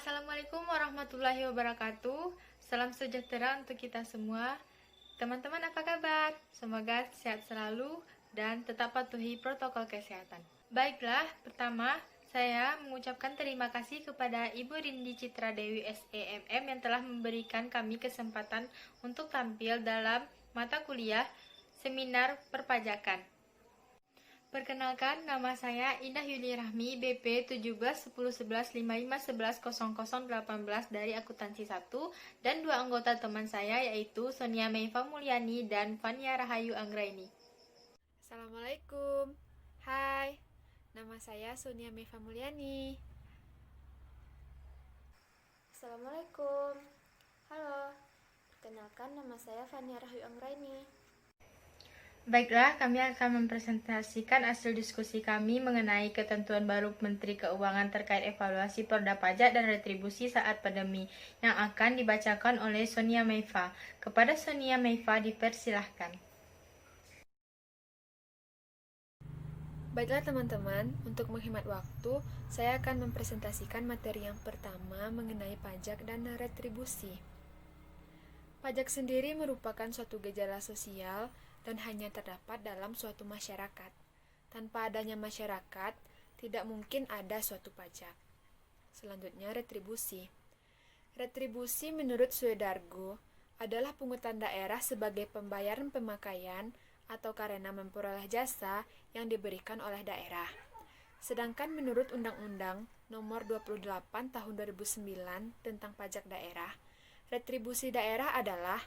Assalamualaikum warahmatullahi wabarakatuh. Salam sejahtera untuk kita semua. Teman-teman apa kabar? Semoga sehat selalu dan tetap patuhi protokol kesehatan. Baiklah, pertama saya mengucapkan terima kasih kepada Ibu Rindi Citra Dewi SEMM yang telah memberikan kami kesempatan untuk tampil dalam mata kuliah seminar perpajakan. Perkenalkan, nama saya Indah Yuli Rahmi, BP 17 11 11 55 11 00 18 dari Akuntansi 1, dan dua anggota teman saya yaitu Sonia Meifa Mulyani dan Fania Rahayu Anggraini. Assalamualaikum. Hai, nama saya Sonia Meifa Mulyani. Assalamualaikum. Halo. Perkenalkan, nama saya Fania Rahayu Anggraini. Baiklah, kami akan mempresentasikan hasil diskusi kami mengenai ketentuan baru Menteri Keuangan terkait evaluasi perda pajak dan retribusi saat pandemi yang akan dibacakan oleh Sonia Meifa. Kepada Sonia Meifa dipersilahkan. Baiklah teman-teman, untuk menghemat waktu, saya akan mempresentasikan materi yang pertama mengenai pajak dan retribusi. Pajak sendiri merupakan suatu gejala sosial dan hanya terdapat dalam suatu masyarakat. Tanpa adanya masyarakat, tidak mungkin ada suatu pajak. Selanjutnya, retribusi. Retribusi menurut Suedargo adalah pungutan daerah sebagai pembayaran pemakaian atau karena memperoleh jasa yang diberikan oleh daerah. Sedangkan menurut Undang-Undang Nomor 28 Tahun 2009 tentang Pajak Daerah, retribusi daerah adalah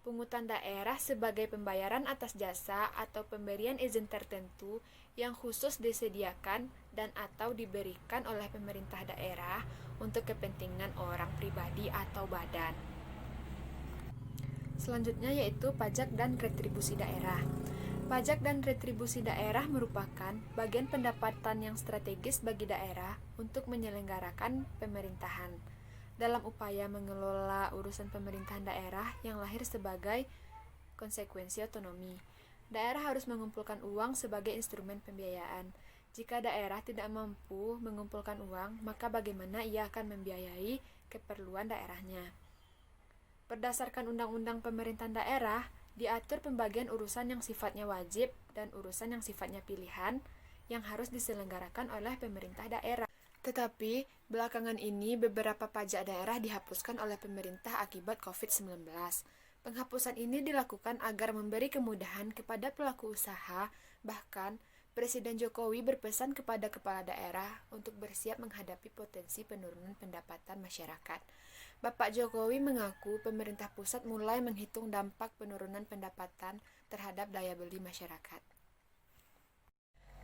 pungutan daerah sebagai pembayaran atas jasa atau pemberian izin tertentu yang khusus disediakan dan atau diberikan oleh pemerintah daerah untuk kepentingan orang pribadi atau badan. Selanjutnya yaitu pajak dan retribusi daerah. Pajak dan retribusi daerah merupakan bagian pendapatan yang strategis bagi daerah untuk menyelenggarakan pemerintahan dalam upaya mengelola urusan pemerintahan daerah yang lahir sebagai konsekuensi otonomi. Daerah harus mengumpulkan uang sebagai instrumen pembiayaan. Jika daerah tidak mampu mengumpulkan uang, maka bagaimana ia akan membiayai keperluan daerahnya? Berdasarkan Undang-Undang Pemerintahan Daerah, diatur pembagian urusan yang sifatnya wajib dan urusan yang sifatnya pilihan yang harus diselenggarakan oleh pemerintah daerah. Tetapi, belakangan ini beberapa pajak daerah dihapuskan oleh pemerintah akibat COVID-19. Penghapusan ini dilakukan agar memberi kemudahan kepada pelaku usaha, bahkan Presiden Jokowi berpesan kepada kepala daerah untuk bersiap menghadapi potensi penurunan pendapatan masyarakat. Bapak Jokowi mengaku pemerintah pusat mulai menghitung dampak penurunan pendapatan terhadap daya beli masyarakat.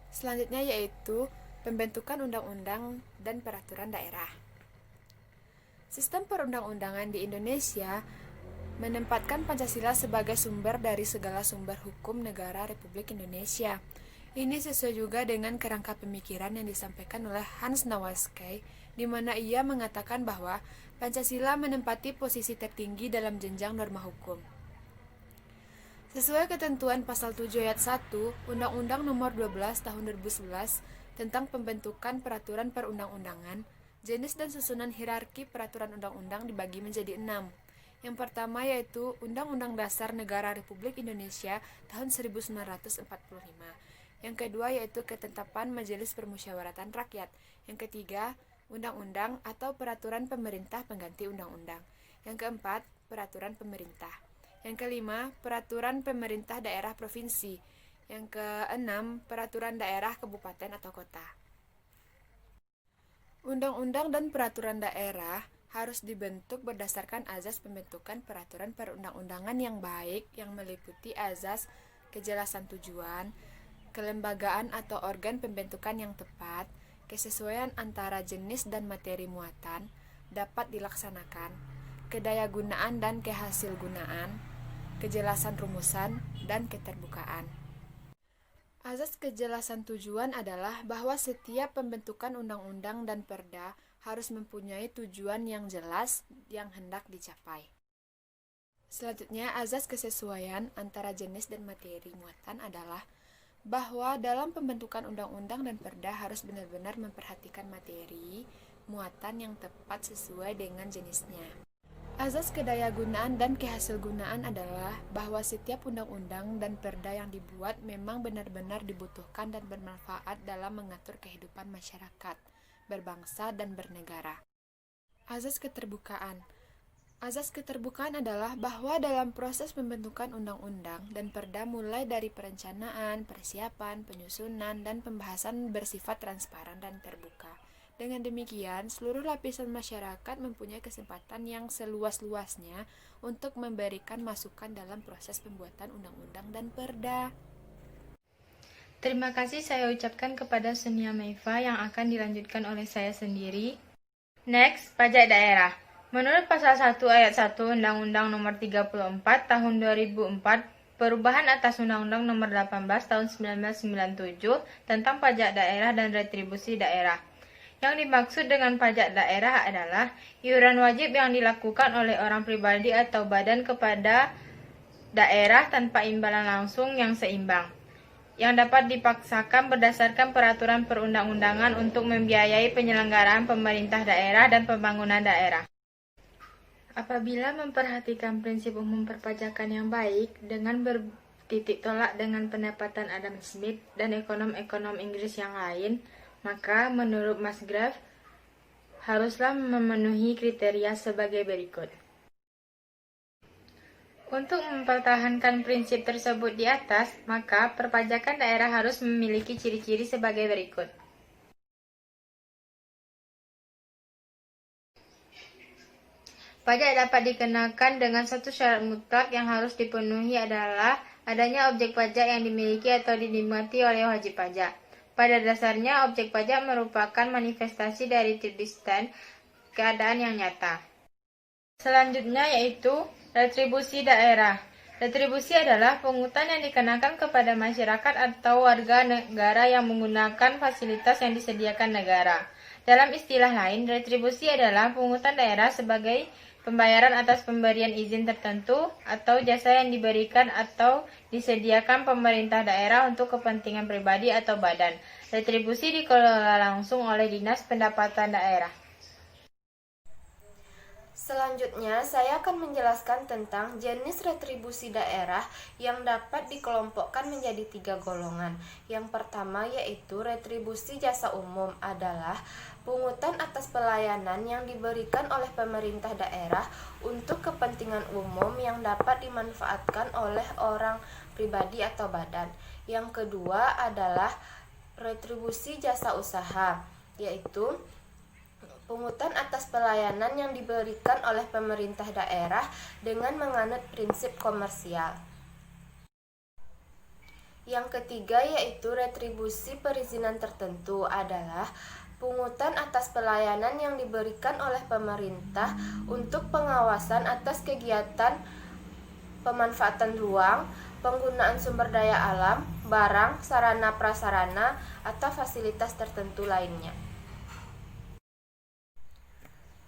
Selanjutnya yaitu pembentukan undang-undang dan peraturan daerah. Sistem perundang-undangan di Indonesia menempatkan Pancasila sebagai sumber dari segala sumber hukum negara Republik Indonesia. Ini sesuai juga dengan kerangka pemikiran yang disampaikan oleh Hans Nawaskai, di mana ia mengatakan bahwa Pancasila menempati posisi tertinggi dalam jenjang norma hukum. Sesuai ketentuan pasal 7 ayat 1 Undang-Undang Nomor 12 Tahun 2011 tentang pembentukan peraturan perundang-undangan, jenis dan susunan hierarki peraturan undang-undang dibagi menjadi 6. Yang pertama yaitu Undang-Undang Dasar Negara Republik Indonesia tahun 1945. Yang kedua yaitu Ketetapan Majelis Permusyawaratan Rakyat. Yang ketiga, Undang-Undang atau Peraturan Pemerintah Pengganti Undang-Undang. Yang keempat, Peraturan Pemerintah. Yang kelima, Peraturan Pemerintah Daerah Provinsi. Yang keenam, peraturan daerah kabupaten atau kota. Undang-undang dan peraturan daerah harus dibentuk berdasarkan azas pembentukan peraturan perundang-undangan yang baik yang meliputi azas kejelasan tujuan, kelembagaan atau organ pembentukan yang tepat, kesesuaian antara jenis dan materi muatan, dapat dilaksanakan, kedayagunaan dan kehasilgunaan, kejelasan rumusan, dan keterbukaan. Azas kejelasan tujuan adalah bahwa setiap pembentukan undang-undang dan perda harus mempunyai tujuan yang jelas yang hendak dicapai. Selanjutnya, azas kesesuaian antara jenis dan materi muatan adalah bahwa dalam pembentukan undang-undang dan perda harus benar-benar memperhatikan materi, muatan yang tepat sesuai dengan jenisnya. Azas kedayagunaan dan kehasilgunaan adalah bahwa setiap undang-undang dan perda yang dibuat memang benar-benar dibutuhkan dan bermanfaat dalam mengatur kehidupan masyarakat, berbangsa, dan bernegara. Azas keterbukaan. Azas keterbukaan adalah bahwa dalam proses pembentukan undang-undang dan perda mulai dari perencanaan, persiapan, penyusunan, dan pembahasan bersifat transparan dan terbuka. Dengan demikian, seluruh lapisan masyarakat mempunyai kesempatan yang seluas-luasnya untuk memberikan masukan dalam proses pembuatan undang-undang dan perda. Terima kasih saya ucapkan kepada Sonia Meifa yang akan dilanjutkan oleh saya sendiri. Next, pajak daerah. Menurut pasal 1 ayat 1 Undang-Undang Nomor 34 Tahun 2004, perubahan atas Undang-Undang Nomor 18 Tahun 1997 tentang pajak daerah dan retribusi daerah. Yang dimaksud dengan pajak daerah adalah iuran wajib yang dilakukan oleh orang pribadi atau badan kepada daerah tanpa imbalan langsung yang seimbang, yang dapat dipaksakan berdasarkan peraturan perundang-undangan untuk membiayai penyelenggaraan pemerintah daerah dan pembangunan daerah. Apabila memperhatikan prinsip umum perpajakan yang baik dengan bertitik tolak dengan pendapatan Adam Smith dan ekonom-ekonom Inggris yang lain, maka menurut Mas Graf haruslah memenuhi kriteria sebagai berikut. Untuk mempertahankan prinsip tersebut di atas, maka perpajakan daerah harus memiliki ciri-ciri sebagai berikut. Pajak dapat dikenakan dengan satu syarat mutlak yang harus dipenuhi adalah adanya objek pajak yang dimiliki atau dinikmati oleh wajib pajak. Pada dasarnya, objek pajak merupakan manifestasi dari terdistan keadaan yang nyata. Selanjutnya yaitu retribusi daerah. Retribusi adalah pungutan yang dikenakan kepada masyarakat atau warga negara yang menggunakan fasilitas yang disediakan negara. Dalam istilah lain, retribusi adalah pungutan daerah sebagai pembayaran atas pemberian izin tertentu atau jasa yang diberikan atau disediakan pemerintah daerah untuk kepentingan pribadi atau badan. Retribusi dikelola langsung oleh Dinas Pendapatan Daerah. Selanjutnya, saya akan menjelaskan tentang jenis retribusi daerah yang dapat dikelompokkan menjadi 3 golongan. Yang pertama yaitu retribusi jasa umum adalah pungutan atas pelayanan yang diberikan oleh pemerintah daerah untuk kepentingan umum yang dapat dimanfaatkan oleh orang pribadi atau badan. Yang kedua adalah retribusi jasa usaha, yaitu pungutan atas pelayanan yang diberikan oleh pemerintah daerah dengan menganut prinsip komersial. Yang ketiga yaitu retribusi perizinan tertentu adalah pungutan atas pelayanan yang diberikan oleh pemerintah untuk pengawasan atas kegiatan pemanfaatan ruang, penggunaan sumber daya alam, barang, sarana prasarana, atau fasilitas tertentu lainnya.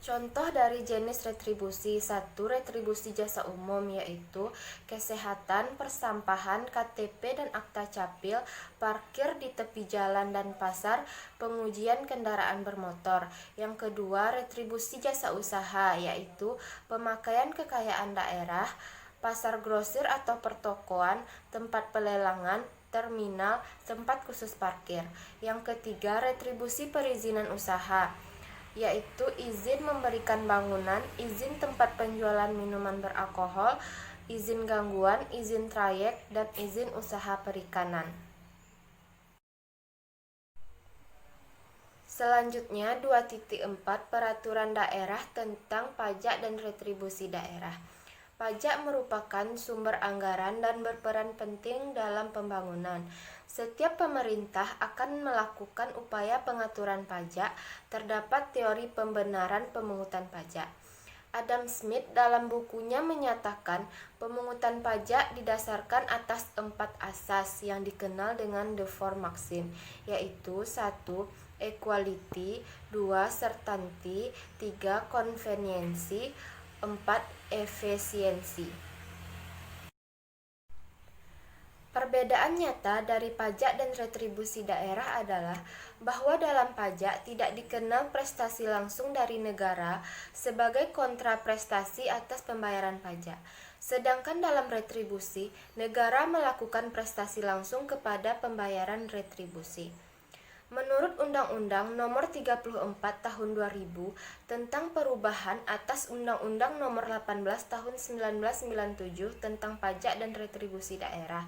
Contoh dari jenis retribusi. 1. Retribusi jasa umum yaitu kesehatan, persampahan, KTP dan akta capil, parkir di tepi jalan dan pasar, pengujian kendaraan bermotor. Yang kedua, retribusi jasa usaha yaitu pemakaian kekayaan daerah, pasar grosir atau pertokoan, tempat pelelangan, terminal, tempat khusus parkir. Yang ketiga, retribusi perizinan usaha yaitu izin memberikan bangunan, izin tempat penjualan minuman beralkohol, izin gangguan, izin trayek, dan izin usaha perikanan. Selanjutnya 2.4 Peraturan Daerah tentang Pajak dan Retribusi Daerah. Pajak merupakan sumber anggaran dan berperan penting dalam pembangunan. Setiap pemerintah akan melakukan upaya pengaturan pajak. Terdapat teori pembenaran pemungutan pajak. Adam Smith dalam bukunya menyatakan pemungutan pajak didasarkan atas 4 asas yang dikenal dengan the four maxim, yaitu 1. Equality, 2. Certainty, 3. Konveniensi, 4. Efisiensi. Perbedaan nyata dari pajak dan retribusi daerah adalah bahwa dalam pajak tidak dikenal prestasi langsung dari negara sebagai kontraprestasi atas pembayaran pajak. Sedangkan dalam retribusi, negara melakukan prestasi langsung kepada pembayaran retribusi. Menurut Undang-Undang Nomor 34 Tahun 2000 tentang perubahan atas Undang-Undang Nomor 18 Tahun 1997 tentang pajak dan retribusi daerah,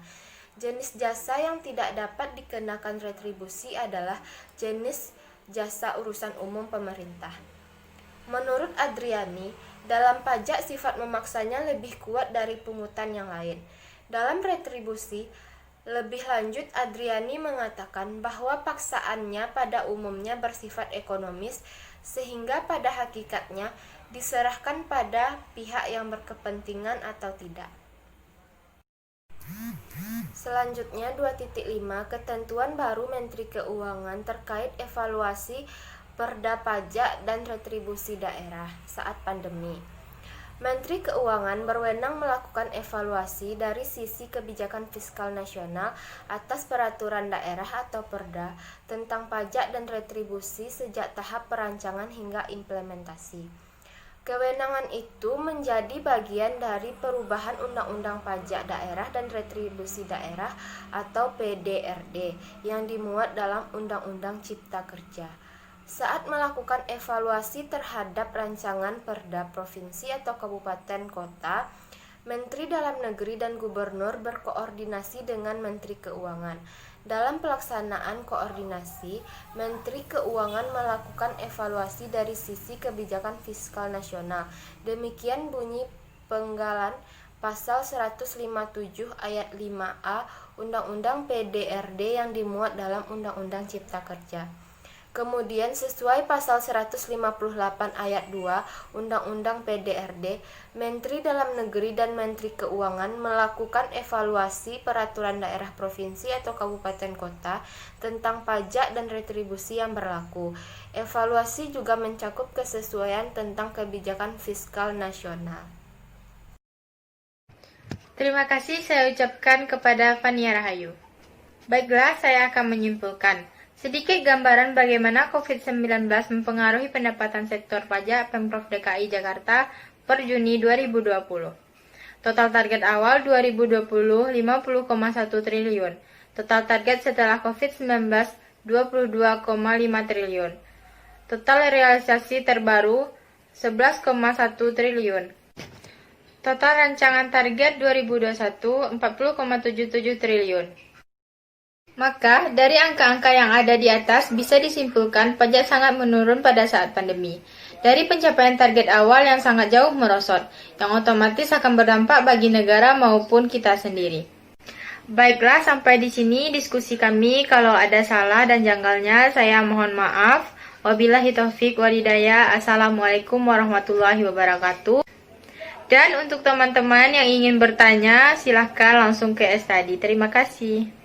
jenis jasa yang tidak dapat dikenakan retribusi adalah jenis jasa urusan umum pemerintah. Menurut Adriani, dalam pajak sifat memaksanya lebih kuat dari pungutan yang lain. Dalam retribusi, lebih lanjut Adriani mengatakan bahwa paksaannya pada umumnya bersifat ekonomis sehingga pada hakikatnya diserahkan pada pihak yang berkepentingan atau tidak. Selanjutnya 2.5 ketentuan baru Menteri Keuangan terkait evaluasi Perda Pajak dan Retribusi Daerah saat pandemi. Menteri Keuangan berwenang melakukan evaluasi dari sisi kebijakan fiskal nasional atas peraturan daerah atau Perda tentang pajak dan retribusi sejak tahap perancangan hingga implementasi. Kewenangan itu menjadi bagian dari perubahan Undang-Undang Pajak Daerah dan Retribusi Daerah atau PDRD yang dimuat dalam Undang-Undang Cipta Kerja. Saat melakukan evaluasi terhadap rancangan perda provinsi atau kabupaten kota, Menteri Dalam Negeri dan Gubernur berkoordinasi dengan Menteri Keuangan. Dalam pelaksanaan koordinasi, Menteri Keuangan melakukan evaluasi dari sisi kebijakan fiskal nasional. Demikian bunyi penggalan Pasal 157 ayat 5A Undang-Undang PDRD yang dimuat dalam Undang-Undang Cipta Kerja. Kemudian sesuai pasal 158 ayat 2 Undang-Undang PDRD, Menteri Dalam Negeri dan Menteri Keuangan melakukan evaluasi peraturan daerah provinsi atau kabupaten kota tentang pajak dan retribusi yang berlaku. Evaluasi juga mencakup kesesuaian tentang kebijakan fiskal nasional. Terima kasih saya ucapkan kepada Fania Rahayu. Baiklah, saya akan menyimpulkan. Sedikit gambaran bagaimana COVID-19 mempengaruhi pendapatan sektor pajak Pemprov DKI Jakarta per Juni 2020. Total target awal 2020 50,1 triliun. Total target setelah COVID-19 22,5 triliun. Total realisasi terbaru 11,1 triliun. Total rancangan target 2021 40,77 triliun. Maka, dari angka-angka yang ada di atas bisa disimpulkan pajak sangat menurun pada saat pandemi. Dari pencapaian target awal yang sangat jauh merosot, yang otomatis akan berdampak bagi negara maupun kita sendiri. Baiklah, sampai di sini diskusi kami. Kalau ada salah dan janggalnya, saya mohon maaf. Wabillahi taufik walhidayah. Assalamualaikum warahmatullahi wabarakatuh. Dan untuk teman-teman yang ingin bertanya, silahkan langsung ke S tadi. Terima kasih.